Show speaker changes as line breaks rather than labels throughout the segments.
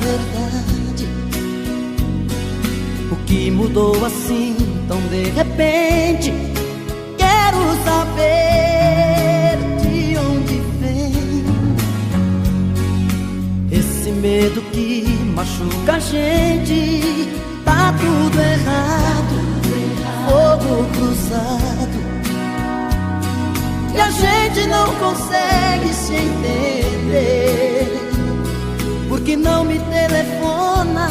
verdade. O que mudou assim tão de repente? Quero saber de onde vem esse medo que machuca a gente. Tá tudo errado, fogo cruzado, e a gente não consegue se entender. Por que não me telefona,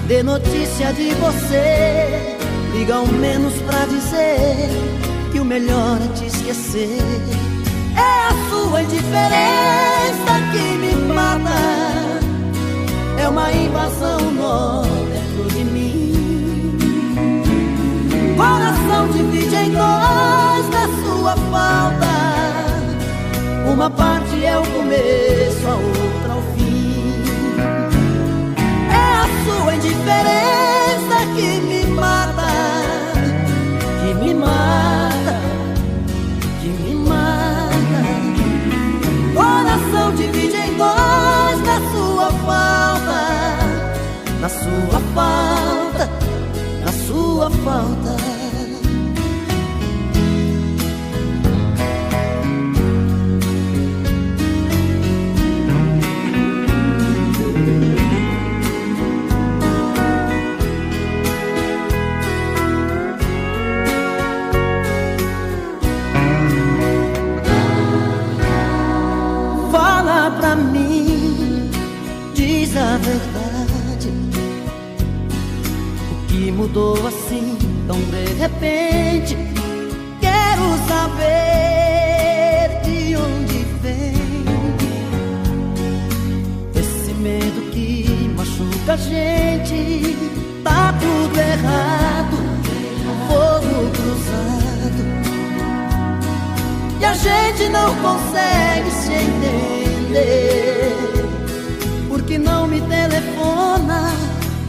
dê notícia de você? Liga ao menos pra dizer que o melhor é te esquecer. É a sua indiferença que me mata, é uma invasão nó dentro de mim. Coração divide em dois na sua falta, uma parte é o começo, a outra o fim. É a sua indiferença que me mata, que me mata, que me mata. Coração divide em dois na sua falta, na sua falta, na sua falta. Fala pra mim, diz a verdade. O que mudou assim tão de repente? Quero saber de onde vem esse medo que machuca a gente. Tá tudo errado, fogo cruzado, e a gente não consegue se entender. Por que não me telefona,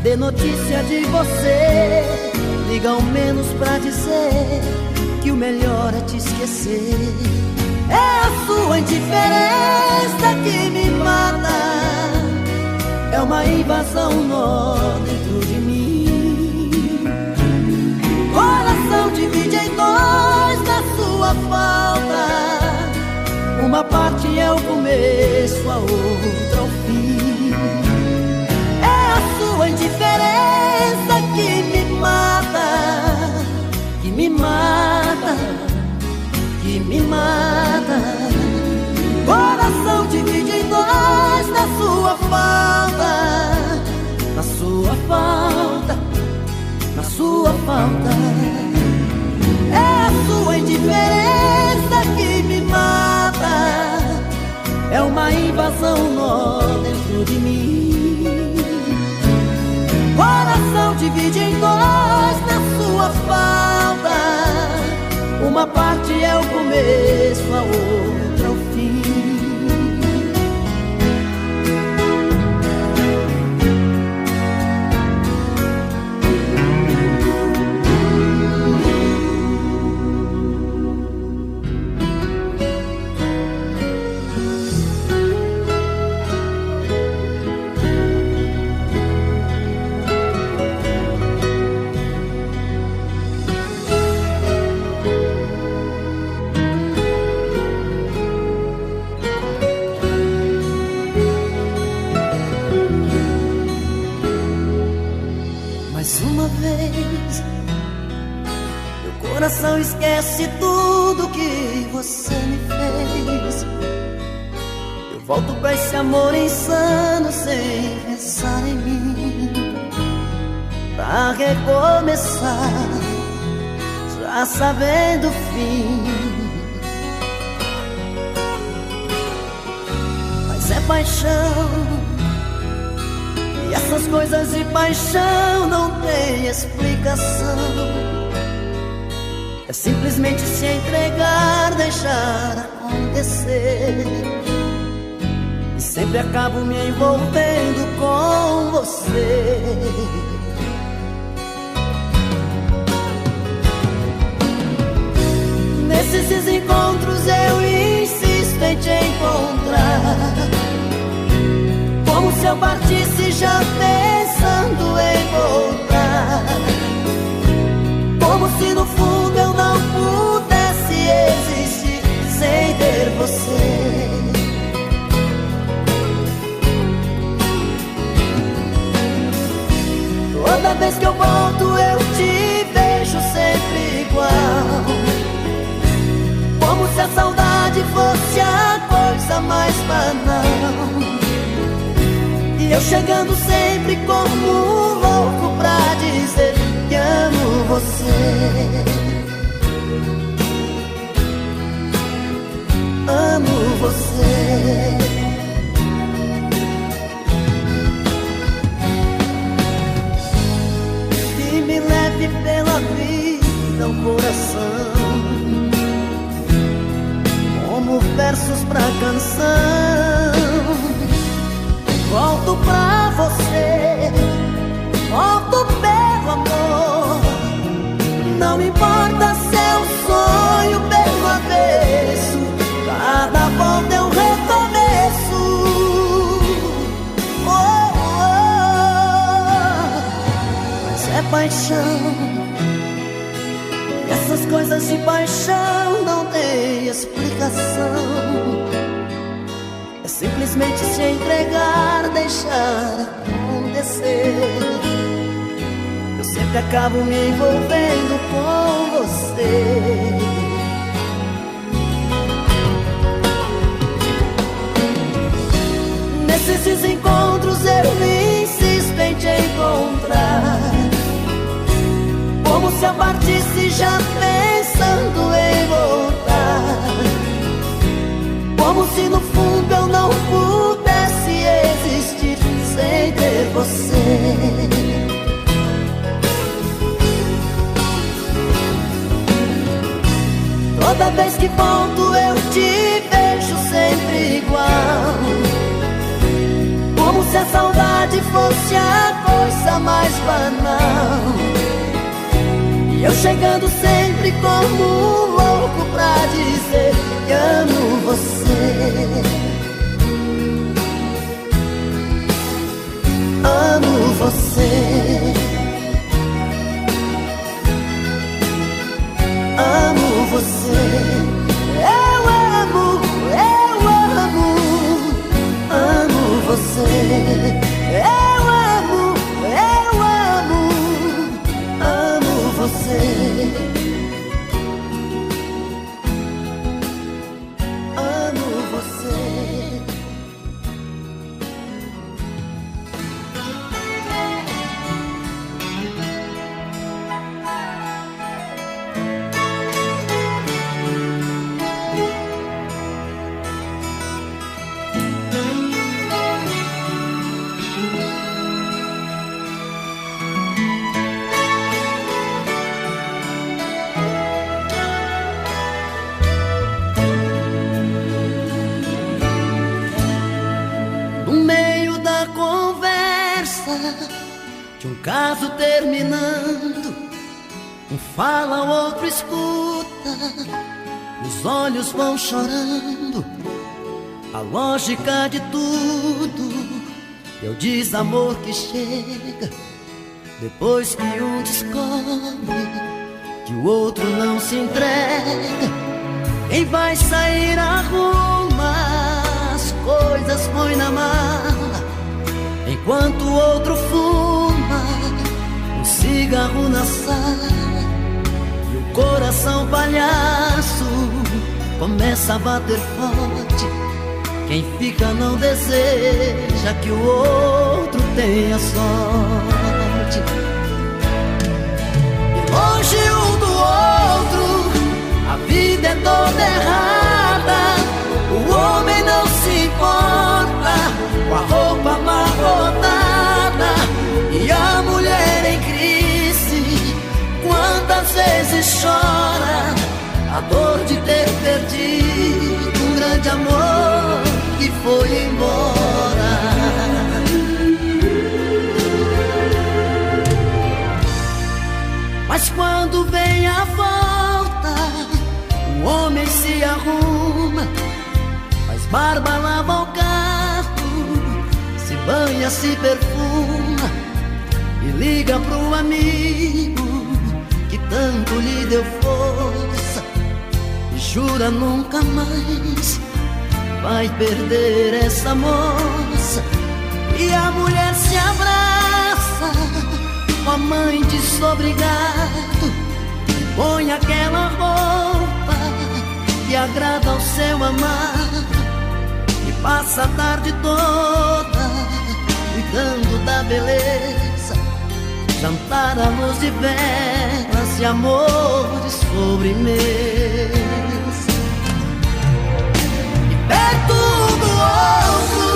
dê notícia de você? Liga ao menos pra dizer que o melhor é te esquecer. É a sua indiferença que me mata, é uma invasão nó dentro de mim. Coração divide em dois na sua falta, uma parte é o começo, a outra o fim. É a sua indiferença que me mata, que me mata, que me mata. Coração divide em dois na sua falta, na sua falta, na sua falta. É a sua indiferença que me mata, é uma invasão nó dentro de mim. Coração divide em dois na sua falta, uma parte é o começo, a outra o fim. Mais uma vez, meu coração esquece tudo que você me fez. Eu volto pra esse amor insano sem pensar em mim, pra recomeçar, já sabendo o fim. Mas é paixão, e essas coisas de paixão não tem explicação. É simplesmente se entregar, deixar acontecer, e sempre acabo me envolvendo com você. Nesses encontros eu insisto em te encontrar, como se eu partisse já pensando em voltar, como se no fundo eu não pudesse existir sem ter você. Toda vez que eu volto eu te vejo sempre igual, como se a saudade fosse a coisa mais banal. E eu chegando sempre como um louco pra dizer que amo você. Amo você. Que me leve pela vida o coração, como versos pra canção. Volto pra você, volto pelo amor. Não importa se é um sonho pelo avesso, cada volta é um recomeço. Oh, oh, mas é paixão, e essas coisas de paixão não tem explicação. É simplesmente se entregar, deixar acontecer. Eu sempre acabo me envolvendo com você. Nesses desencontros eu me insisto em te encontrar, como se eu partisse já pensando em voltar, como se no fundo eu não pudesse existir sem ter você. Toda vez que volto eu te vejo sempre igual, como se a saudade fosse a coisa mais banal. E eu chegando sempre como um louco pra dizer que amo você. Amo você. Amo você. Eu amo, amo você. Eu amo, amo você. Amo você. De um caso terminando, um fala, o outro escuta, os olhos vão chorando. A lógica de tudo é o desamor que chega depois que um descobre que o outro não se entrega. Quem vai sair arruma as coisas, põe na mala, enquanto o outro fuma um cigarro na sala. E o coração palhaço começa a bater forte. Quem fica não deseja que o outro tenha sorte. E longe um do outro, a vida é toda errada. O homem não se importa com a roupa amarrotada e a mulher em crise. Quantas vezes chora a dor de ter perdido um grande amor que foi embora. Mas quando vem a volta, o homem se arruma, faz barba, lava o carro, se banha, se perfuma e liga pro amigo que tanto lhe deu força e jura nunca mais vai perder essa moça. E a mulher se abraça com a mãe desobrigado e põe aquela roupa que agrada ao seu amado e passa a tarde toda cuidando da beleza, jantar à luz de velas e amor de sobremesa. E perto do outro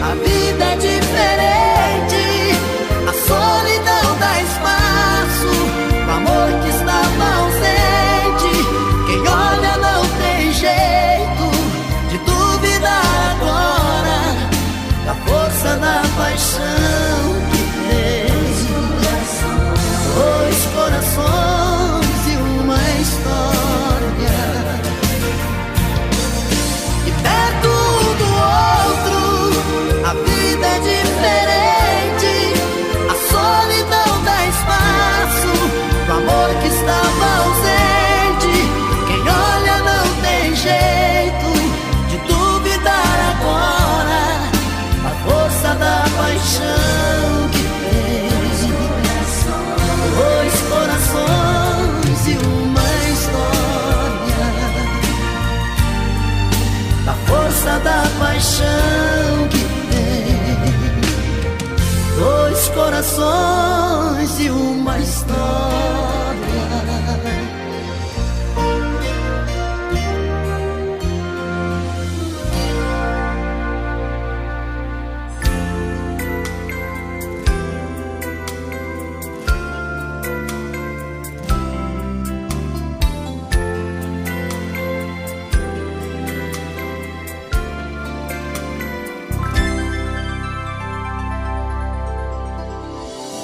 a vida é diferente, a solidão dá espaço pro amor que estava ausente. Quem olha não tem jeito de duvidar agora da força da paixão que tem. Dois corações e uma história, e perto do outro a vida é diferente, a solidão dá espaço pro amor que estava ausente. Quem olha não tem jeito de duvidar agora a força da paixão que tem. Dois corações e uma história, da força da paixão que tem. Dois corações e uma história.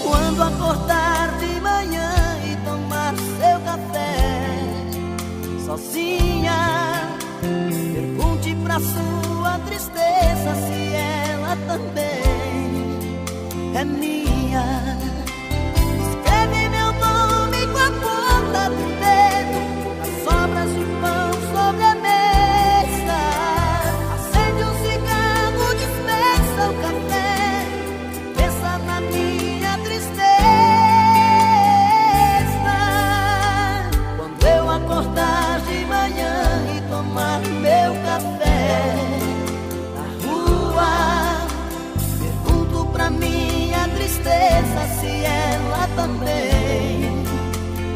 Quando acordar de manhã e tomar seu café sozinha, pergunte pra sua tristeza se ela também é minha. Escreve meu nome com a ponta do dedo nas sobras de pão sobre a mesa. Acende um cigarro, dispensa o café, pensa na minha tristeza. Quando eu acordar de manhã e tomar meu café na rua, pergunto pra minha tristeza se ela também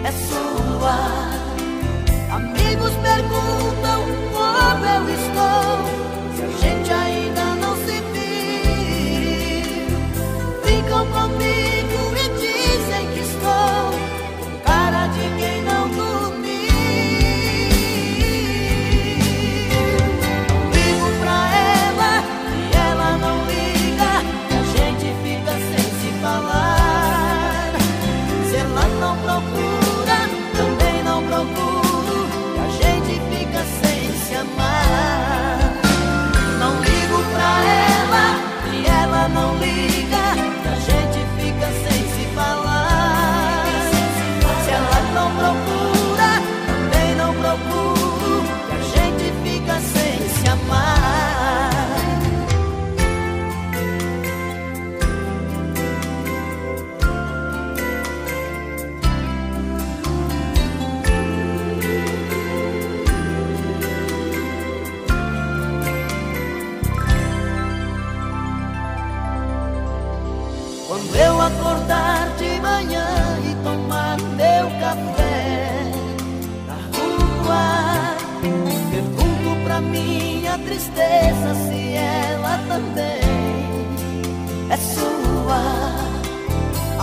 é sua. Amigos perguntam como eu estou, se a gente ainda não se viu. Ficam comigo e dizem que estou com cara de quem não dormiu. Não ligo pra ela e ela não liga, e a gente fica sem se falar. Se ela não procura, também não procuro, e a gente fica sem se amar. Não ligo pra ela e ela não liga, e a gente fica sem se falar. Se ela não procura, também não procuro, e a gente fica sem se amar. Quando eu acordar de manhã e tomar meu café na rua, pergunto pra minha tristeza se ela também é sua.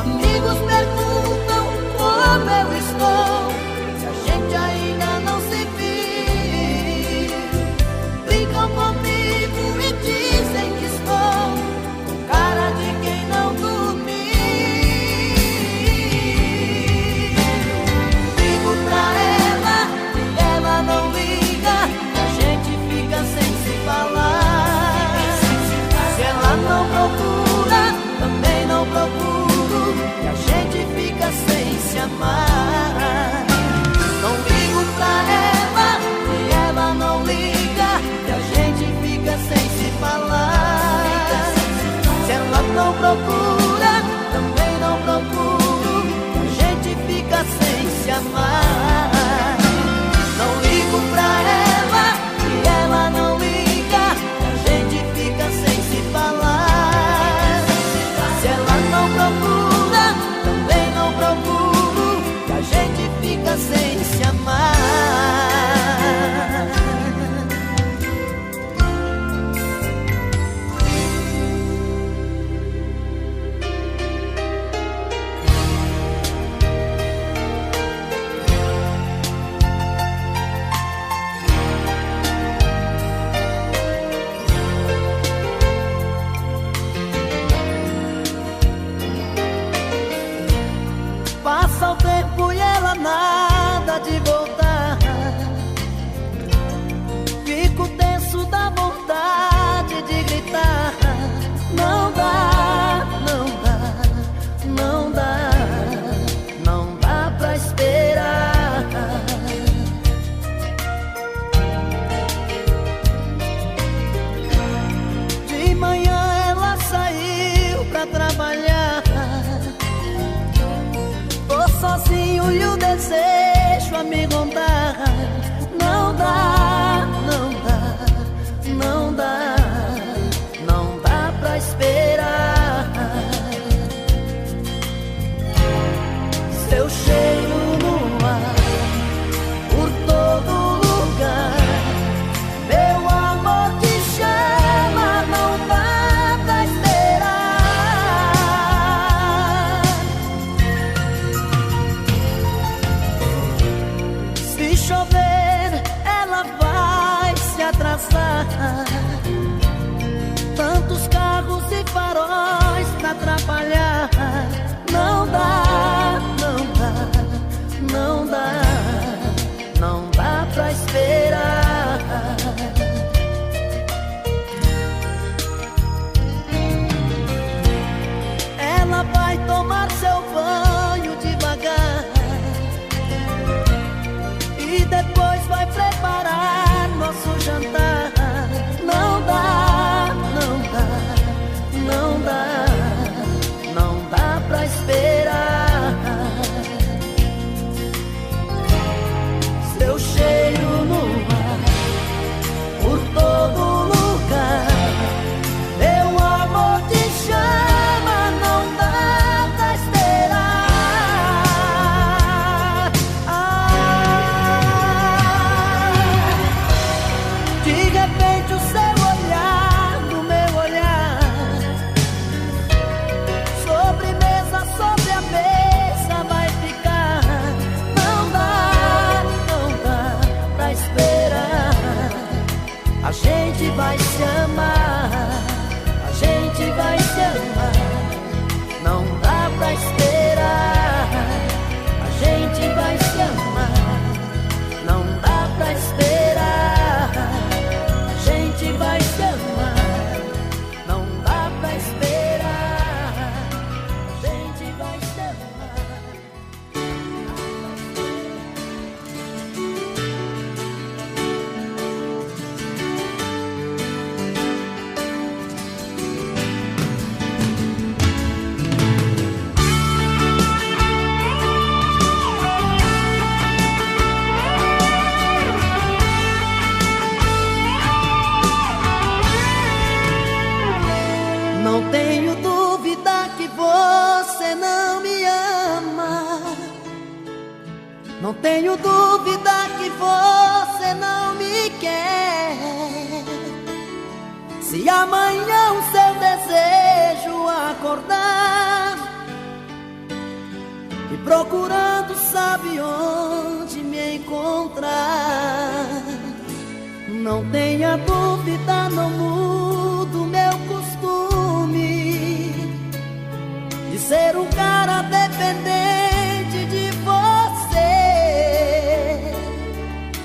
Amigos perguntam como eu estou, se a gente ainda não se viu. Brincam comigo e dizem que estou com cara de quem não dormiu. Ligo pra ela e ela não liga, a gente fica sem se falar. Se ela não procura, me rondar. Não dá, não dá, não dá, não dá pra esperar. Seu cheiro no ar, por todo lugar, meu amor te chama, não dá pra esperar. Se chover, ela vai se atrasar. Tantos carros e faróis pra atrapalhar. Não dá, não dá, não dá, não dá pra esperar. Ela vai tomar seu banho devagar e depois vai preparar nosso jantar. Não dá, não dá, não dá, não dá pra esperar. Seu cheiro no ar, por todo lugar, meu amor te chama, não dá pra esperar. De repente o seu olhar no meu olhar, sobremesa sobre a mesa vai ficar. Não dá, não dá pra esperar. A gente vai se amar, a gente vai se amar. Não dá pra esperar. A gente vai se amar, não dá pra esperar. A gente vai se amar, não dá pra esperar. A gente vai se amar. Não tenho dúvida que você não me ama. Não tenho dúvida que você não me quer. Se amanhã o seu desejo acordar e procurando sabe onde me encontrar, não tenha dúvida, não mudo meu costume de ser um cara dependente de você.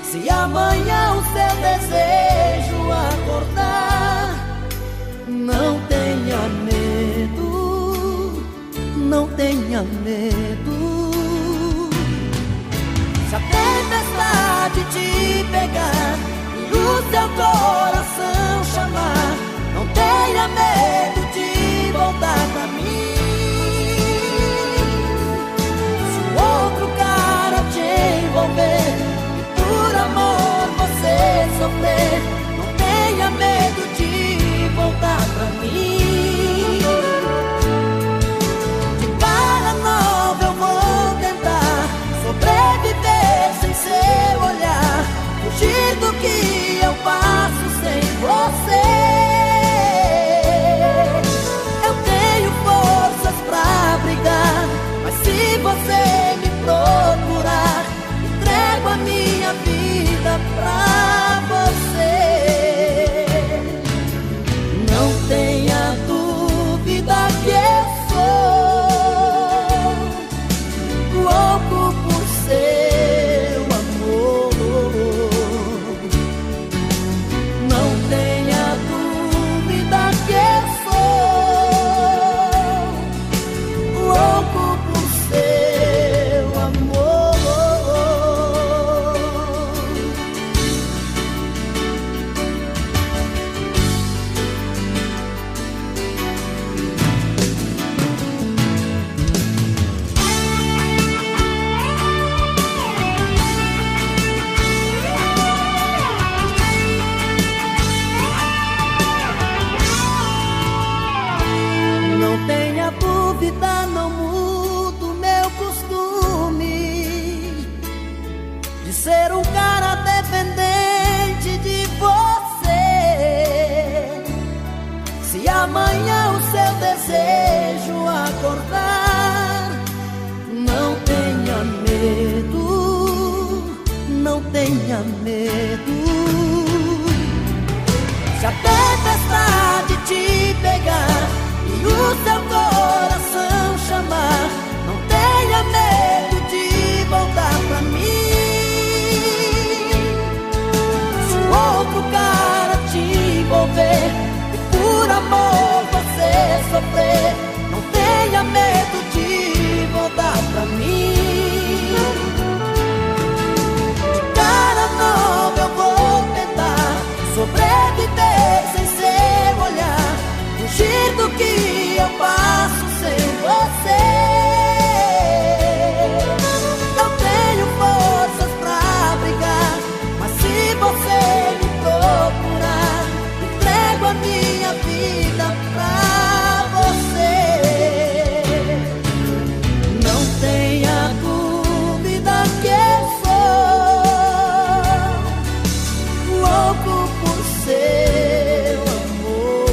Se amanhã o seu desejo acordar, não tenha medo, não tenha medo. Se a tempestade te pegar e o seu coração chamar, não tenha medo de voltar pra mim. Se o outro cara te envolver e por amor você sofrer, não tenha medo de voltar pra mim. De cara nova eu vou tentar sobreviver sem seu olhar, fugir de ser um cara dependente de você. Se amanhã o seu desejo acordar, não tenha medo, não tenha medo. Se a tempestade te pegar e o seu coração chamar, não tenha medo de voltar pra mim. Se outro cara te envolver e por amor você sofrer, não tenha medo de voltar pra mim. De cara nova eu vou tentar sobreviver sem seu olhar, fugir do que eu passo sem você. Eu tenho forças pra brigar, mas se você me procurar, entrego a minha vida pra você. Não tenha dúvida que eu sou louco por seu amor.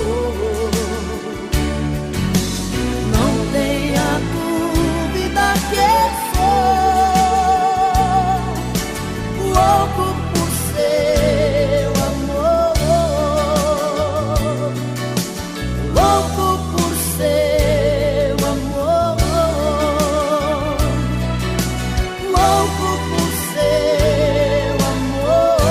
Não tenha dúvida que eu sou louco por seu amor. Louco por seu amor. Louco por seu amor.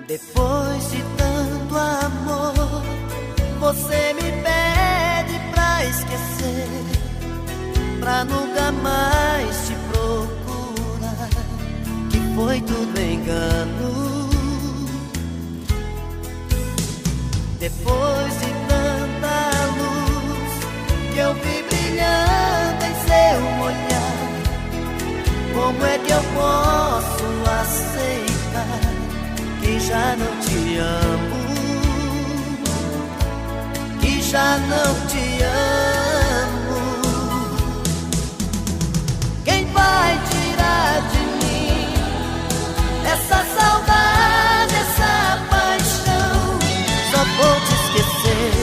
Depois de tanto amor, você me pede pra esquecer, pra nunca mais te procurar, que foi tudo engano. Depois de tanta luz que eu vi brilhando em seu olhar, como é que eu posso aceitar que já não te amo, que já não te amo? Quem vai tirar de mim essa saudade, essa paixão? Só vou te esquecer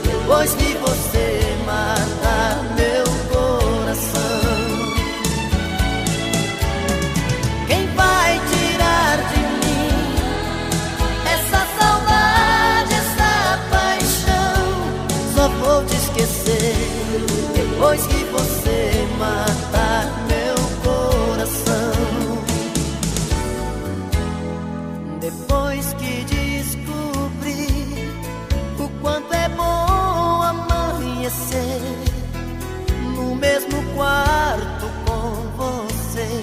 depois que você matar meu coração. Quem vai tirar de mim essa saudade, essa paixão? Só vou te esquecer depois que você matar meu coração. Depois que descobri o quanto é bom amanhecer no mesmo quarto com você,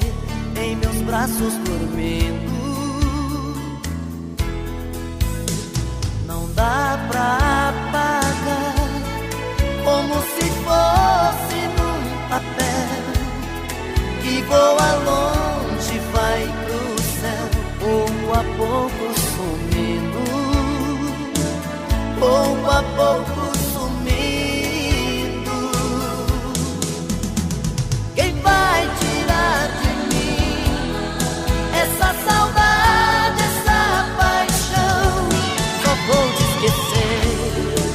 em meus braços dormindo, não dá pra apagar, como se fosse num papel que voa longe, vai pro céu, pouco a pouco sumindo, pouco a pouco sumindo. Quem vai tirar de mim essa saudade, essa paixão? Só vou te esquecer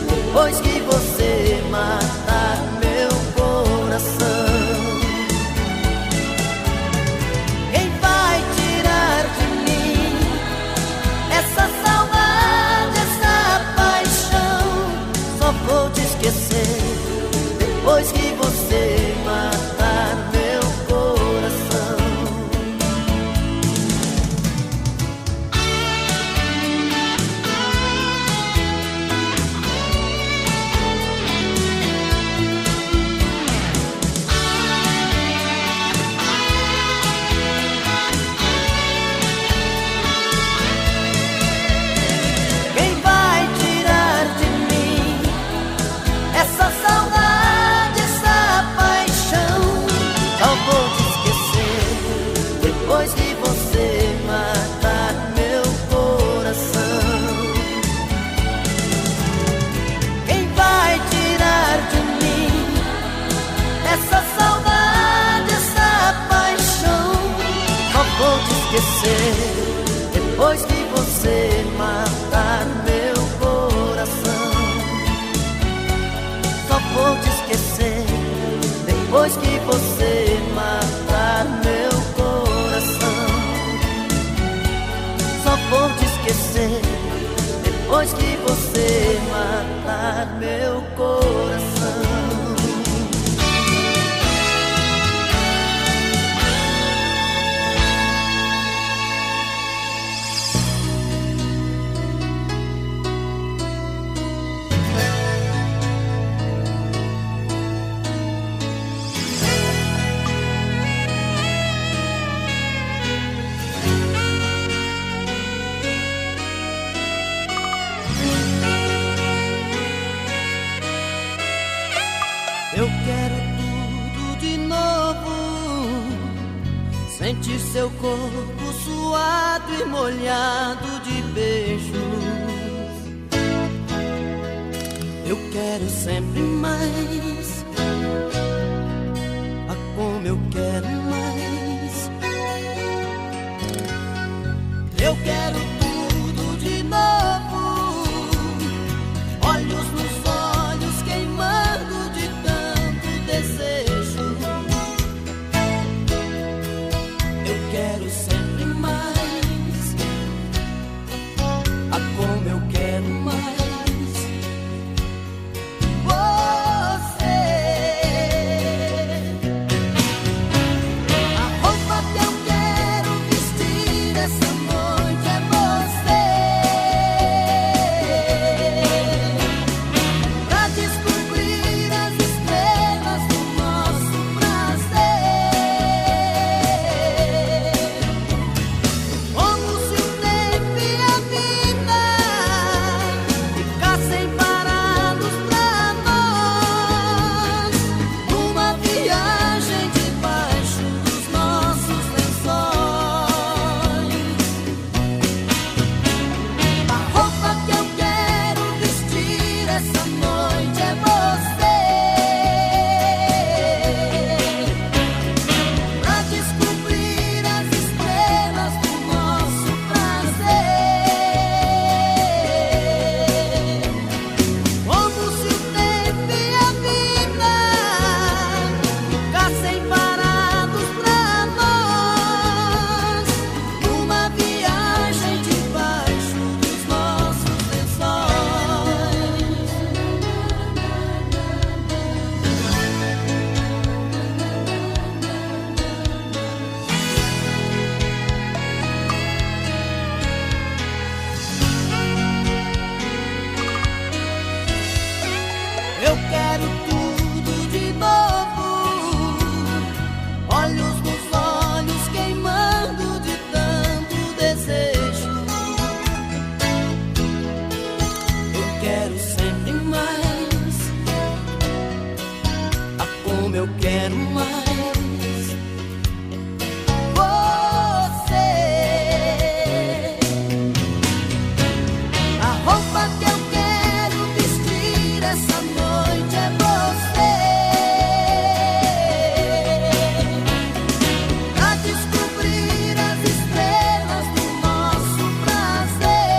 depois que você matar meu coração. Quem vai tirar de mim essa saudade, essa paixão? Só vou te esquecer depois que você matar meu coração. Quem vai de você matar meu coração. Eu quero tudo de novo, sentir seu corpo suado e molhado de beijos. Eu quero sempre mais, ah, como eu quero mais. Eu quero tudo de novo, olhos nos olhos queimando de desejo. Eu quero sempre mais, ah, como eu quero mais. Você, a roupa que eu quero vestir essa noite é você, pra descobrir as estrelas do nosso prazer. Como se o tempo e a vida ficassem parados pra nós, numa viagem debaixo dos nossos lençóis. A roupa que eu quero vestir essa noite é você, pra descobrir as estrelas do nosso prazer. Como se o tempo e a vida ficassem parados pra nós, numa viagem debaixo dos nossos lençóis. Eu quero tudo de novo, olhos nos olhos queimando de tanto desejo. Eu quero sempre mais, ah, como eu quero mais. Você, a roupa que eu quero vestir essa noite é você, pra descobrir as estrelas do nosso prazer.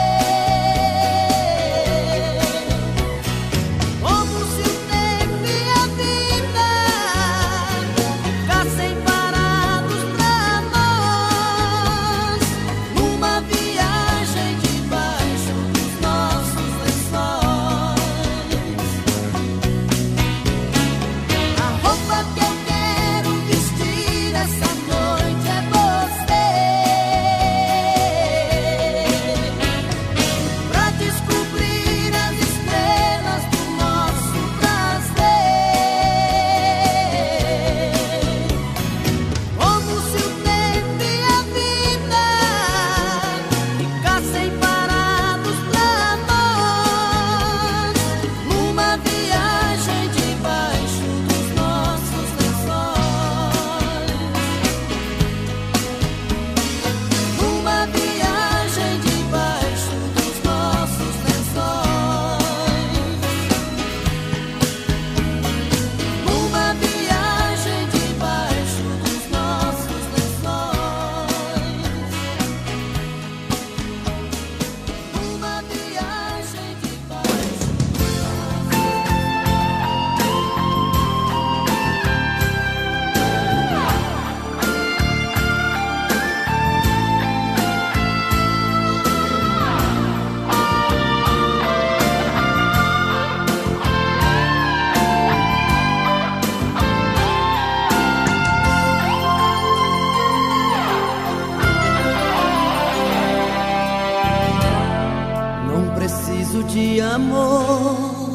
preciso de amor.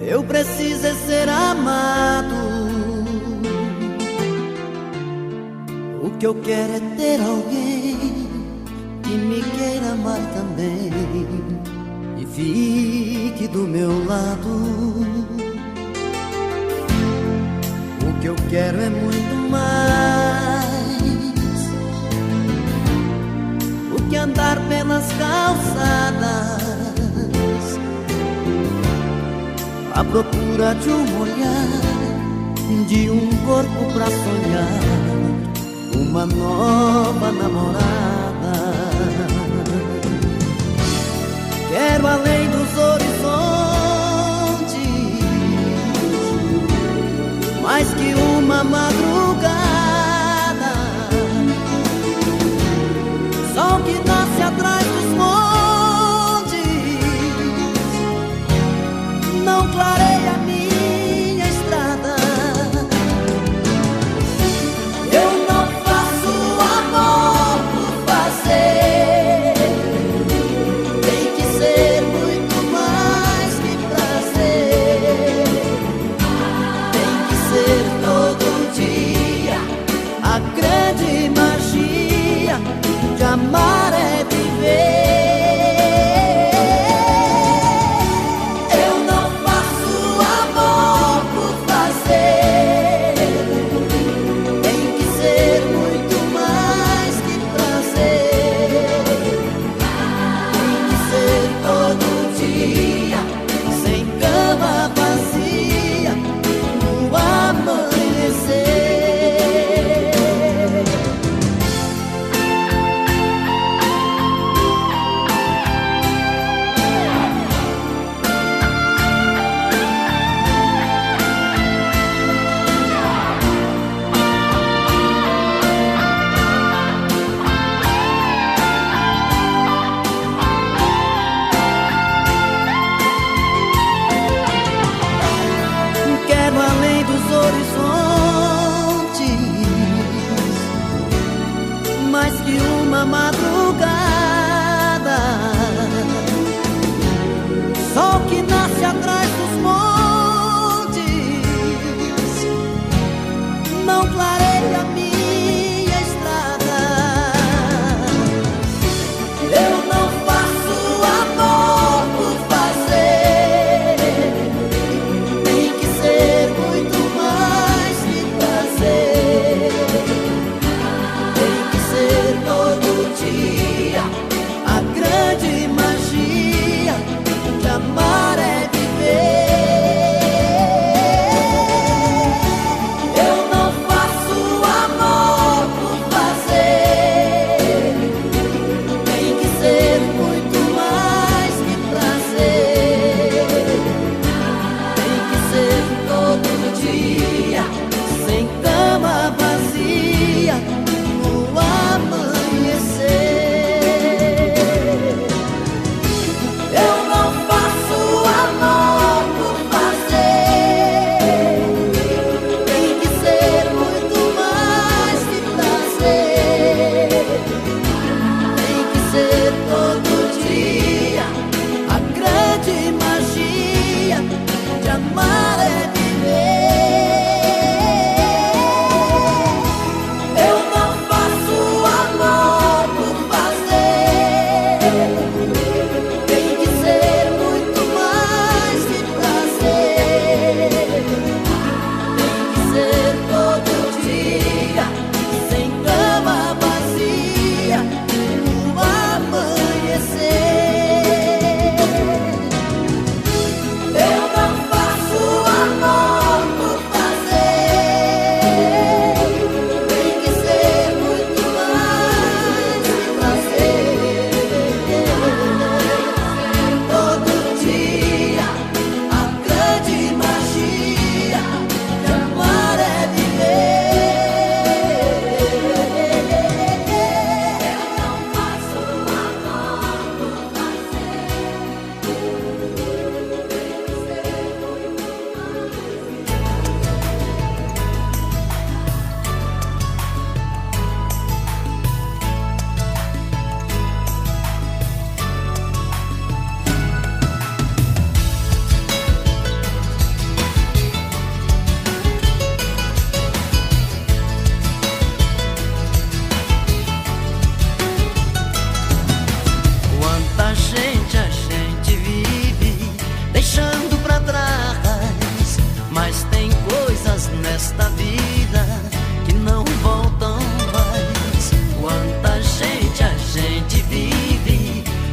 Eu preciso é ser amado. O que eu quero é ter alguém que me queira amar também e fique do meu lado. O que eu quero é muito mais do que andar pelas calçadas à procura de um olhar, de um corpo pra sonhar uma nova namorada. Quero além dos horizontes mais que uma madrugada, sol que nasce atrás dos montes não clareia minha estrada. Eu não faço amor por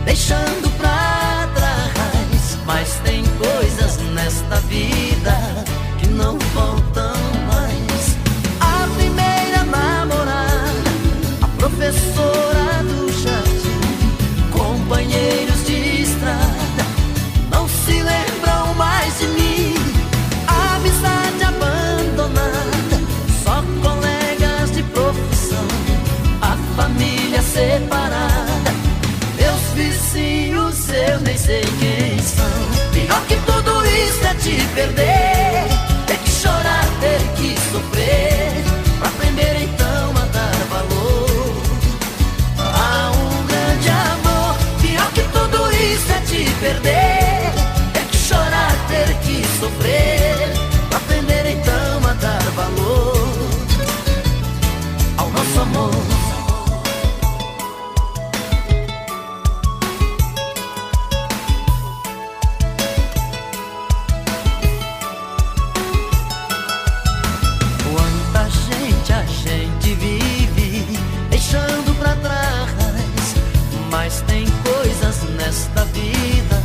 deixando pra trás. Mas tem coisas nesta vida que não voltam mais. A primeira namorada, a professora do jardim, companheiros de estrada, não se lembram mais de mim. Amizade abandonada, só colegas de profissão, a família separada, meus vizinhos eu nem sei quem são. Pior que tudo isso é te perder, ter que chorar, ter que sofrer, pra aprender então a dar valor a um grande amor. Pior que tudo isso é te perder, ter que chorar, ter que sofrer, pra aprender então a dar valor ao nosso amor. Mas tem coisas nesta vida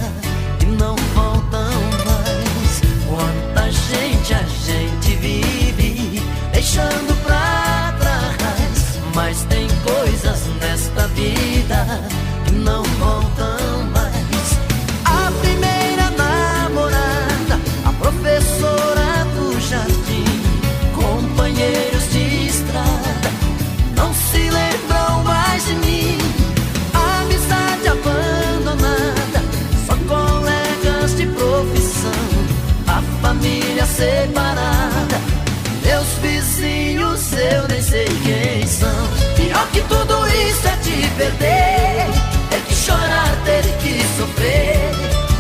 que não voltam mais. Quanta gente a gente vive deixando pra trás. Mas tem coisas nesta vida que não voltam mais. A primeira namorada, a professora do jardim, companheiros de estrada, não se lembram mais de mim. Abandonada, só colegas de profissão, a família separada, meus vizinhos eu nem sei quem são. Pior que tudo isso é te perder, ter que chorar, ter que sofrer,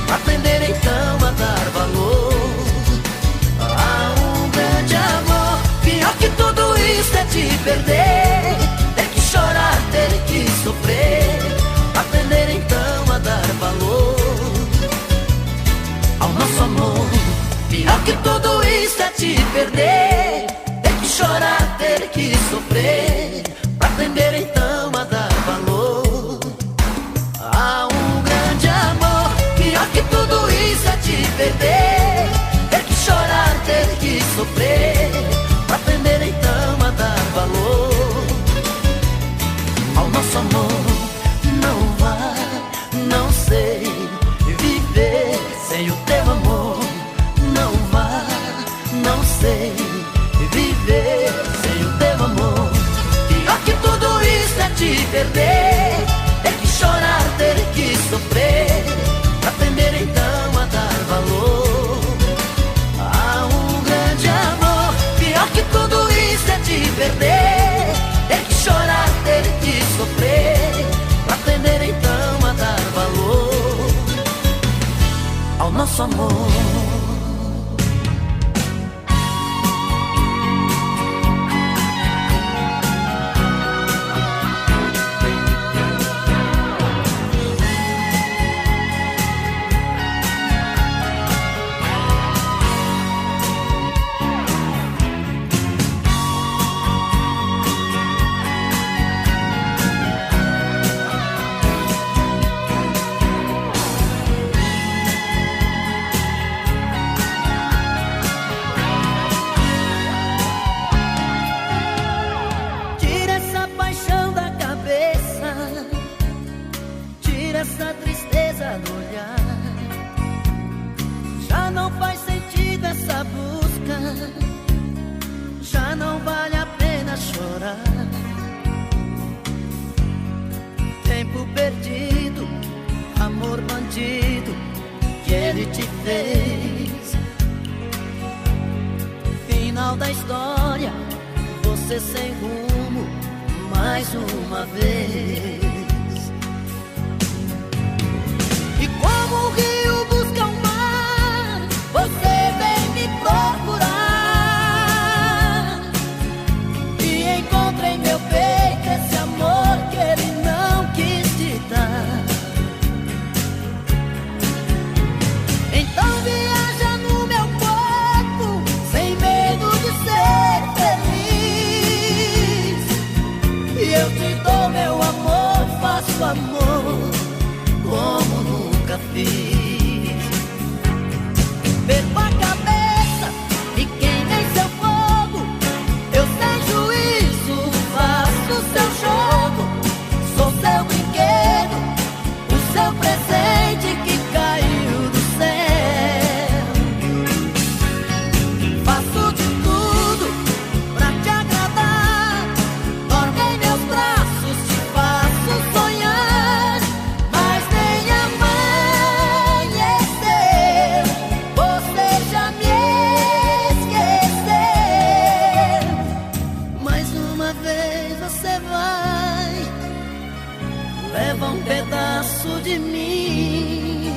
pra aprender então a dar valor a um grande amor. Pior que tudo isso é te perder, ter que chorar, ter que sofrer, aprender então a dar valor ao nosso amor. Pior que tudo isso é te perder, ter que chorar, ter que sofrer, pra aprender então a dar valor a um grande amor. Pior que tudo isso é te perder, ter que chorar, ter que sofrer, pra aprender então a dar valor ao nosso amor. Não sei viver sem o teu amor. Não vá, não sei viver sem o teu amor. Pior que tudo isso é te perder, ter que chorar, ter que sofrer, pra aprender então a dar valor a um grande amor. Pior que tudo isso é te perder, ter que chorar, ter que sofrer, pra aprender então a dar valor ao nosso amor. Essa tristeza no olhar, já não faz sentido essa busca, já não vale a pena chorar. Tempo perdido, amor bandido que ele te fez. Final da história, você sem rumo mais uma vez. Como o rio busca o mar, você vem me procurar, e encontra em meu peito esse amor que ele não quis te dar. Então viaja no meu corpo, sem medo de ser feliz, e eu te dou meu amor de mim.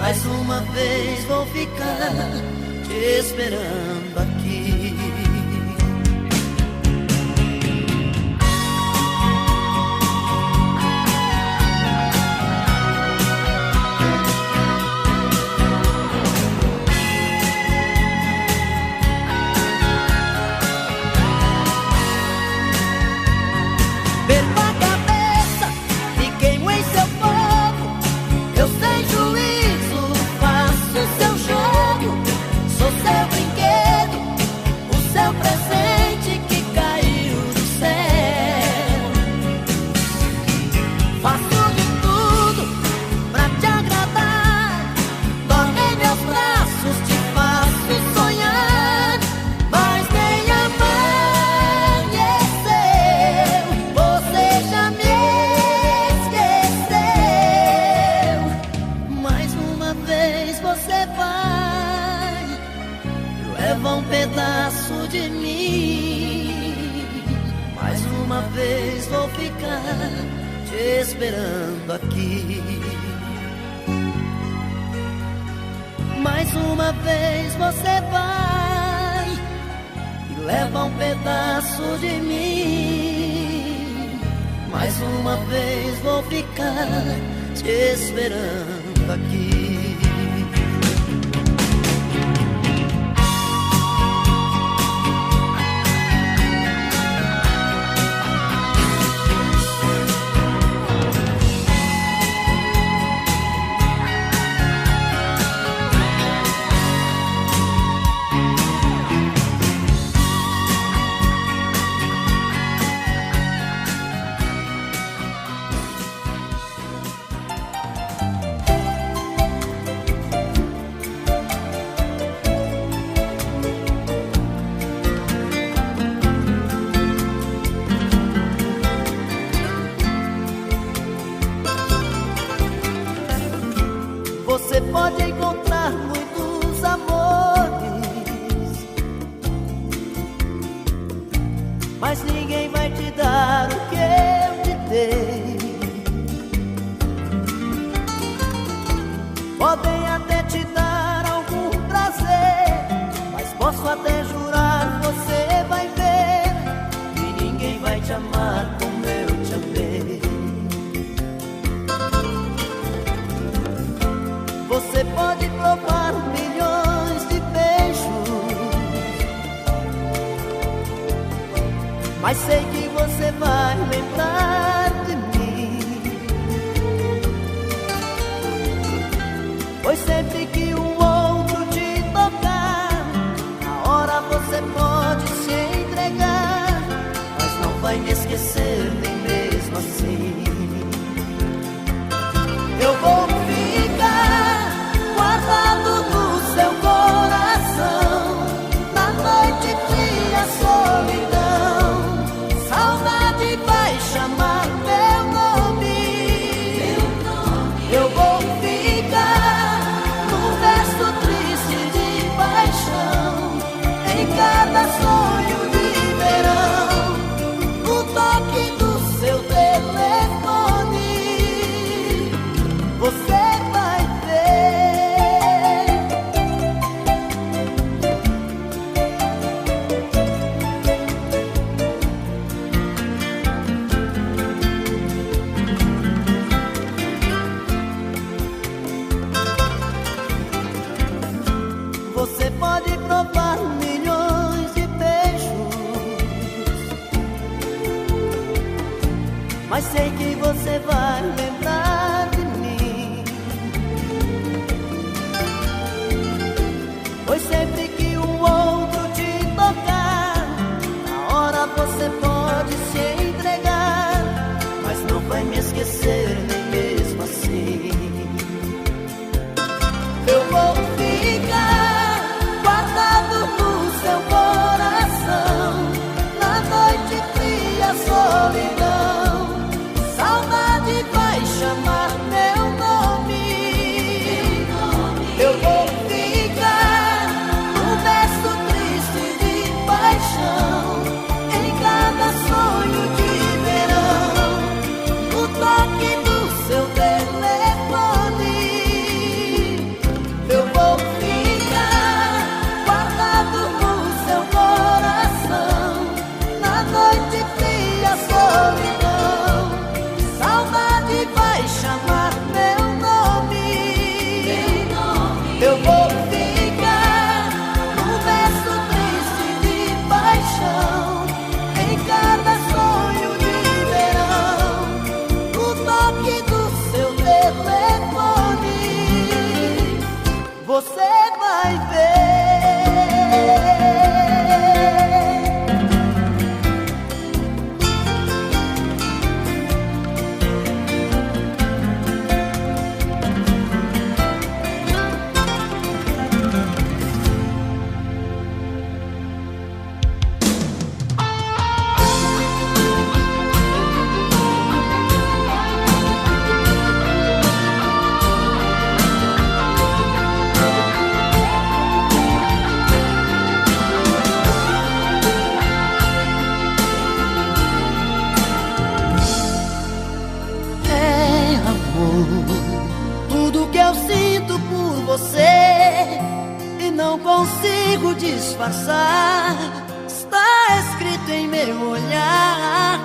Mais uma vez vou ficar te esperando aqui. Perco a cabeça e queimo em seu fogo. Eu sem juízo faço seu jogo. Sou seu brinquedo, o seu presente que caiu do céu. Faço de tudo pra te agradar. Dorme em meus braços, te faço sonhar. Mas nem amanheceu, você já me esqueceu. Mais uma vez você vai, leva um pedaço de mim. Mais uma vez vou ficar te esperando aqui. Mais uma vez você vai e leva um pedaço de mim. Mais uma vez vou ficar te esperando aqui. Você pode encontrar muitos amores, mas ninguém vai te dar o que eu te dei. Podem até te dar algum prazer, mas posso até jurar, você vai ver que ninguém vai te amar como eu te amei. Você pode provar milhões de beijos, mas sei que você vai lembrar de mim. Pois sempre que um outro te tocar, na hora você pode se entregar, mas não vai me esquecer nem mesmo assim. Eu vou ficar guardado no seu coração, na noite de a solidão. Saudade vai chamar meu nome. Eu vou ficar no tudo que eu sinto por você e não consigo disfarçar, está escrito em meu olhar.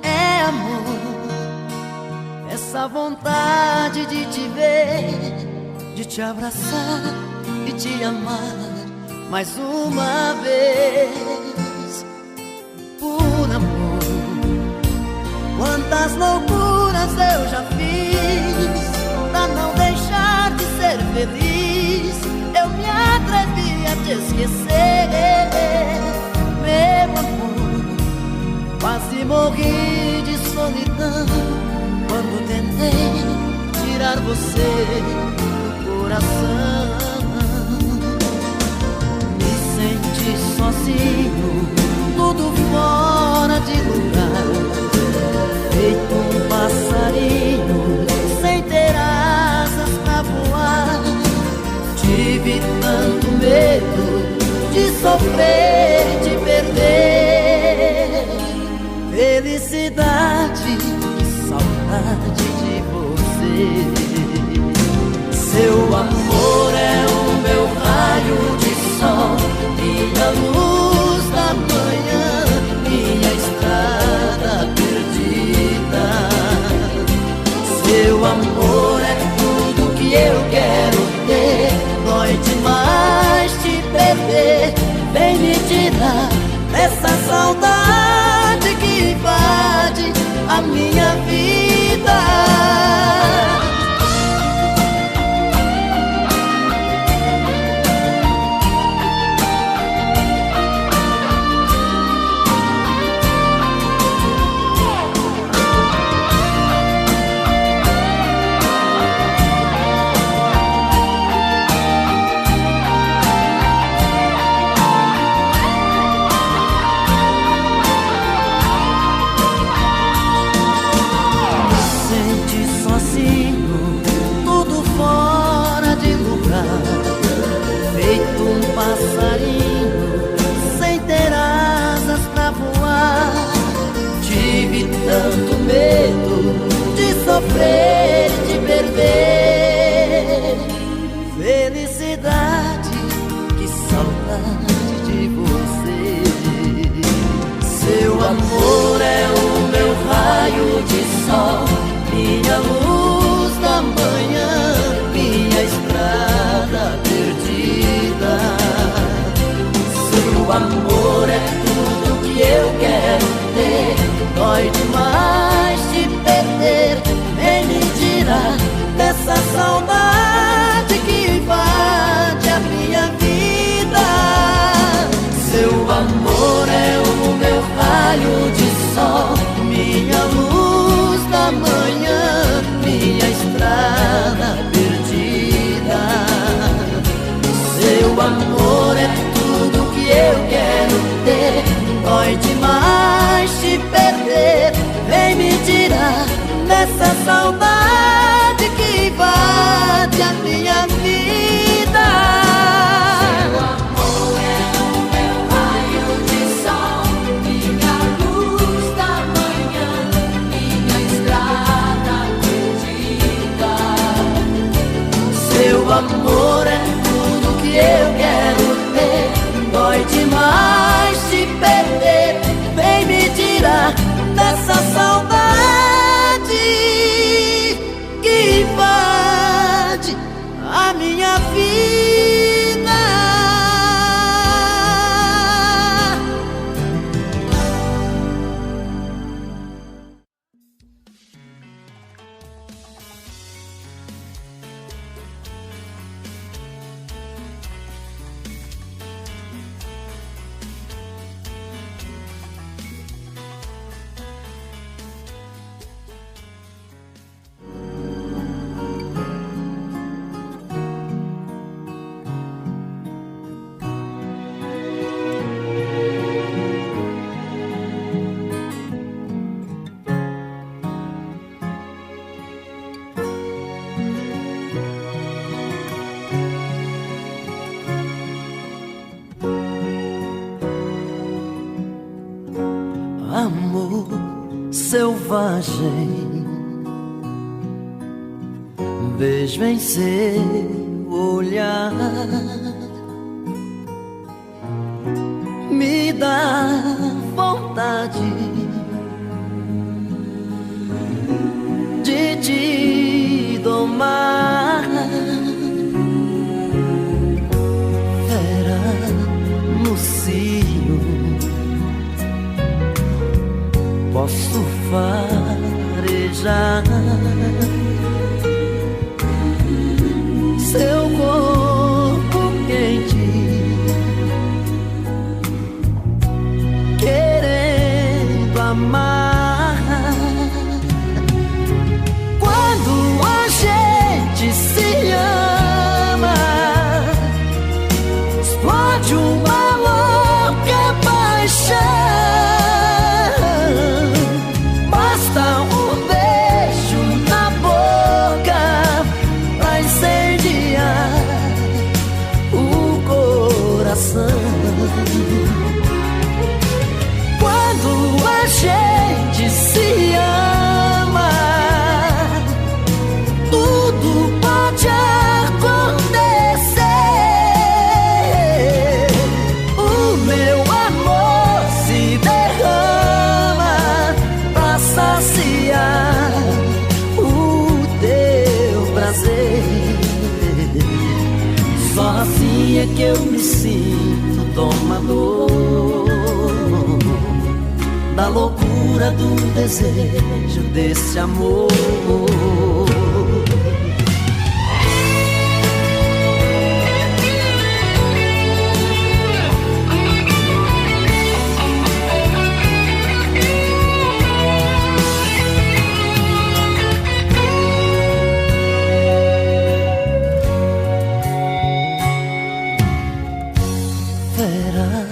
É amor, essa vontade de te ver, de te abraçar e te amar mais uma vez. Por amor, quantas loucuras eu já fiz pra não deixar de ser feliz. Eu me atrevi a te esquecer, meu amor. Quase morri de solidão quando tentei tirar você do coração. Me senti sozinho, tudo fora de lugar, feito um passarinho sem ter asas pra voar. Tive tanto medo de sofrer, de perder felicidade e saudade de você. Seu amor é o meu raio de sol, minha luz da manhã, minha estrada perdida. Seu amor é tudo que eu quero ter, dói demais te perder. Vem me tirar dessa saudade que invade a minha vida. Feito um passarinho sem ter asas pra voar. Tive tanto medo de sofrer, de perder felicidade, que saudade de você. Seu amor é o meu raio de sol, minha luz da manhã, minha estrada perdida. Seu amor é tudo que eu quero ter, dói demais te perder. Vem me tirar dessa saudade que invade a minha vida. Seu amor é o meu raio de sol, minha luz da manhã, minha estrada perdida. Seu amor é tudo que eu quero ter, dói demais te perder. Vem me tirar dessa saudade que invade a minha vida.
Seu amor é o meu raio de sol, minha luz da manhã, minha estrada perdida.
Seu amor é tudo que eu quero ter, dói demais te perder. Vem me tirar dessa saudade que invade a minha vida. Amor selvagem, Vejo em seu olhar, me dá vontade de te domar. Fera no cio, posso farejar seu corpo quente, querendo amar. Quando a gente se ama, explode uma louca paixão. Basta um beijo na boca pra incendiar o coração. Quando a gente se ama, tudo pode acontecer. O meu amor se derrama pra saciar o teu prazer. Só assim é que eu me sinto domador da loucura do desejo desse amor. Fera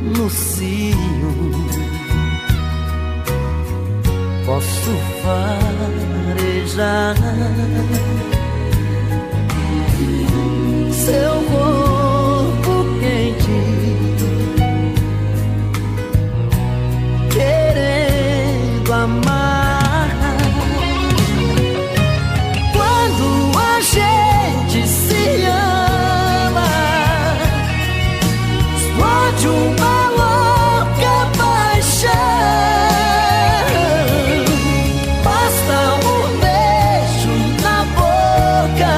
no cio, posso farejar seu corpo quente, querendo amar. Quando a gente se ama, explode uma louca paixão. Basta um beijo na boca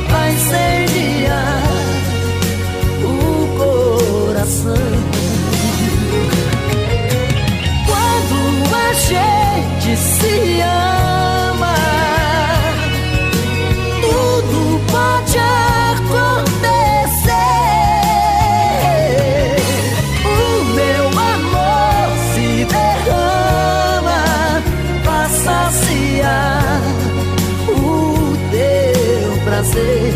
pra incendiar o coração. Quando a gente se ama, tudo pode acontecer. O meu amor se derrama pra saciar o teu prazer.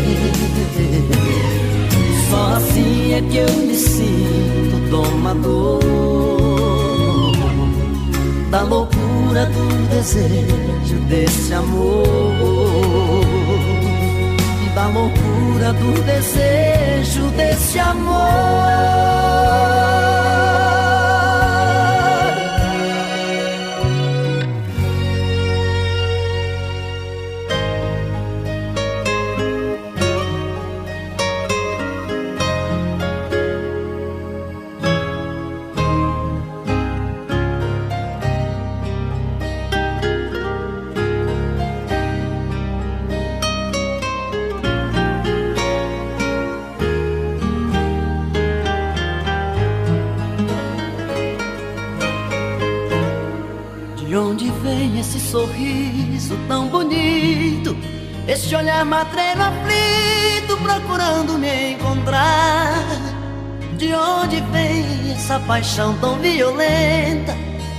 Só assim é que eu me sinto domador da loucura do desejo desse amor, da loucura do desejo desse amor. De onde vem esse sorriso tão bonito, este olhar matreiro aflito procurando me encontrar? De onde vem essa paixão tão violenta,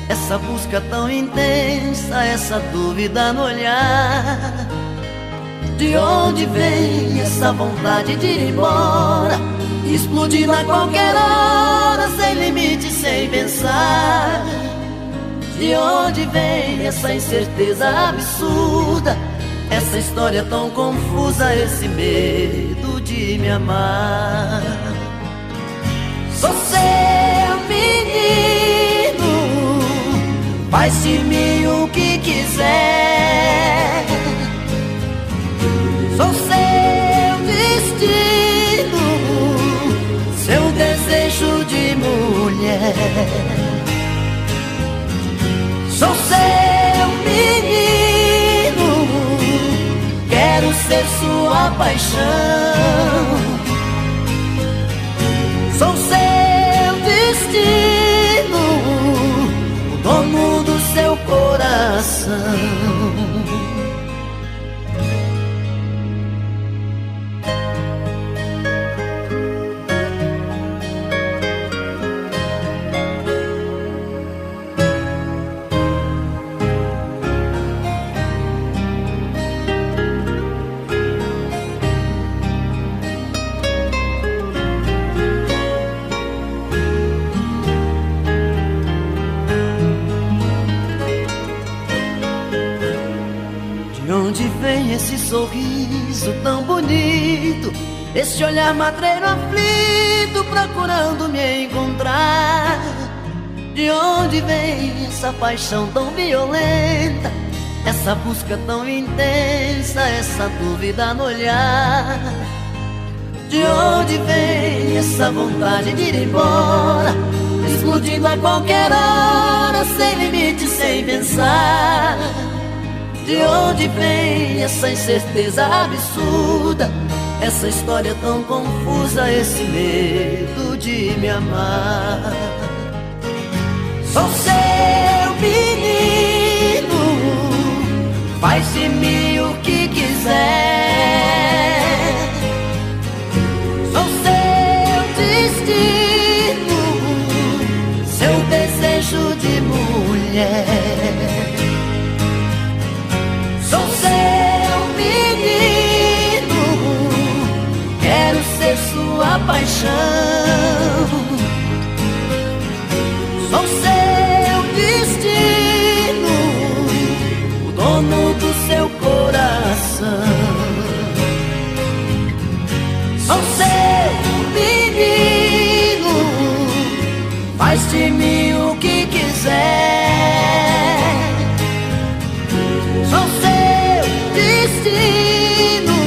essa busca tão intensa, essa dúvida no olhar? De onde vem essa vontade de ir embora, explodir a qualquer hora, sem limite, sem pensar? De onde vem essa incerteza absurda, essa história tão confusa, esse medo de me amar? Sou seu menino, faz de mim o que quiser. Sou seu menino, quero ser sua paixão. Sou seu destino, o dono do seu coração. De onde vem esse sorriso tão bonito, esse olhar matreiro aflito procurando me encontrar? De onde vem essa paixão tão violenta, essa busca tão intensa, essa dúvida no olhar? De onde vem essa vontade de ir embora, explodindo a qualquer hora, sem limite, sem pensar? De onde vem essa incerteza absurda, essa história tão confusa, esse medo de me amar? Sou seu menino, faz de mim o que quiser. Sou seu destino, seu desejo de mulher. Sou seu menino, quero ser sua paixão. Sou seu destino, o dono do seu coração. Sou seu menino, faz de mim o que quiser. Sou seu destino,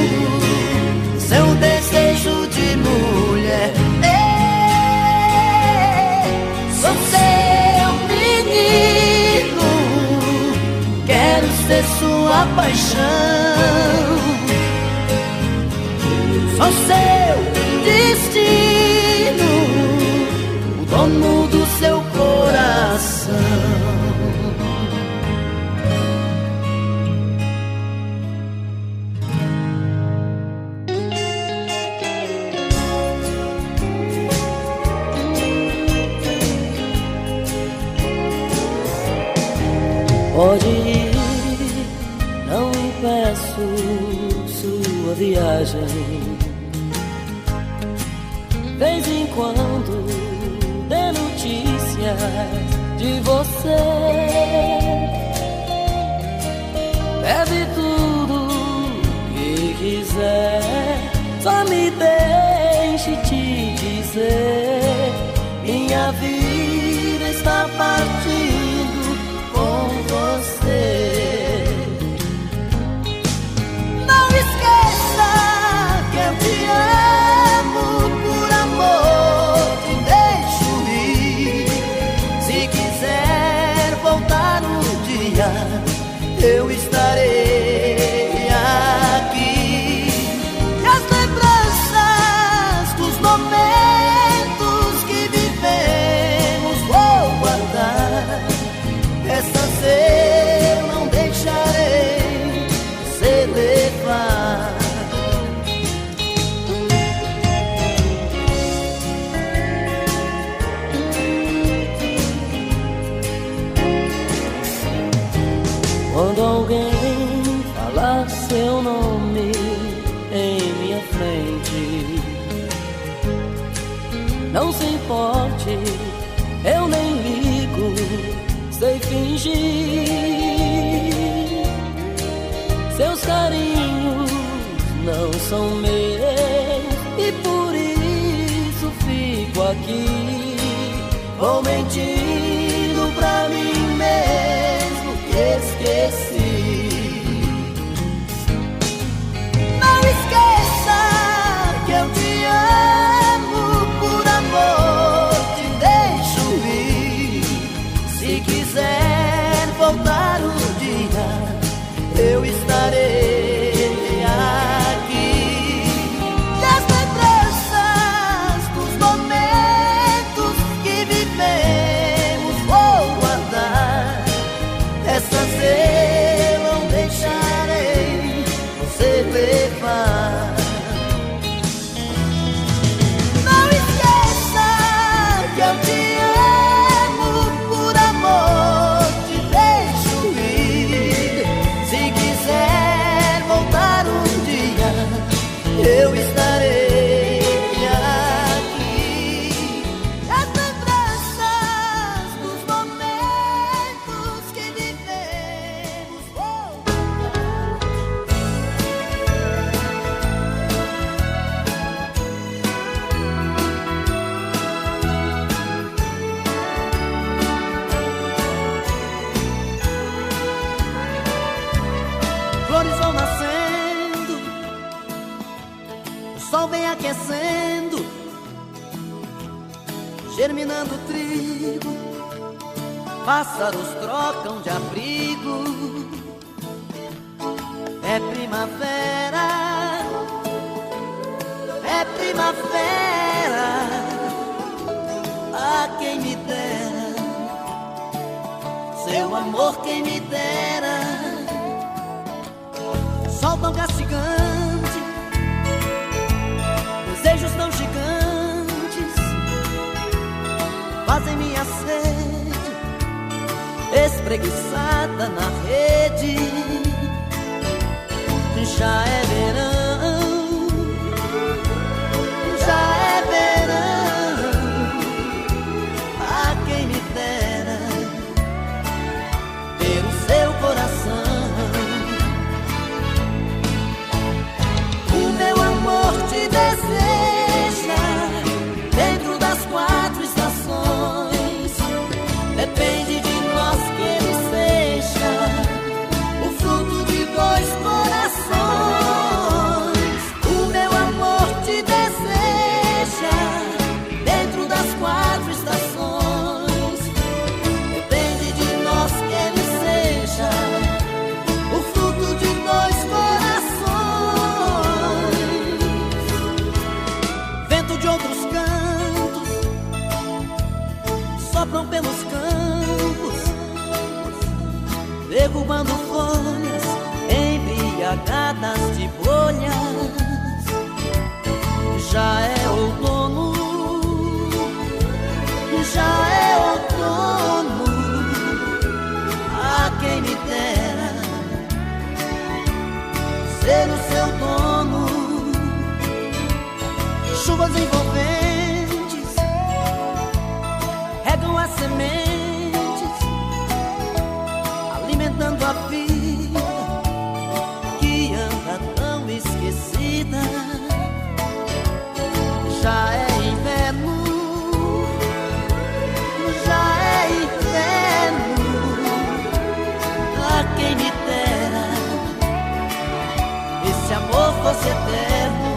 seu desejo de mulher. Sou seu menino, quero ser sua paixão. Sou seu destino, o dono do seu coração.
Pode ir, não impeço sua viagem. Vez em quando dê notícias de você. Bebe tudo que quiser, só me deixe te dizer: minha vida está partindo com você.
Não esqueça que eu te amo, por amor te deixo ir. Se quiser voltar um dia, eu estarei aqui. E as lembranças dos momentos que vivemos vou guardar. Essas eu não deixarei se levar.
Quando alguém falar seu nome em minha frente, não se importe, eu nem ligo, sei fingir. Seus carinhos não são meus e por isso fico aqui. Vou mentindo pra mim mesmo que esqueci.
Não esqueça que eu te amo, por amor te deixo ir. eu estarei aqui. As lembranças dos momentos que vivemos. Flores vão nascendo, o sol vem aquecendo, germinando o trigo, pássaros trocam de abrigo. É primavera, é primavera, ah, quem me dera, seu amor quem me dera. Sol tão castigante, desejos tão gigantes, fazem minha sede espreguiçada na rede. Já é verão, já é verão, a quem me dera ter o seu coração. Te deseja dentro das 4 estações. Depende de nós que ele seja o fruto de 2 corações. O meu amor te deseja dentro das 4 estações. Depende de nós que ele seja o fruto de 2 corações. De outros cantos sopram pelos campos, derrubando folhas embriagadas de bolhas. Já é outono, já é outono, a quem me dera ser o seu dono. Chuvas envolventes regam as sementes, alimentando a vida que anda tão esquecida. Já é inverno, já é inverno, a quem me dera esse amor fosse eterno.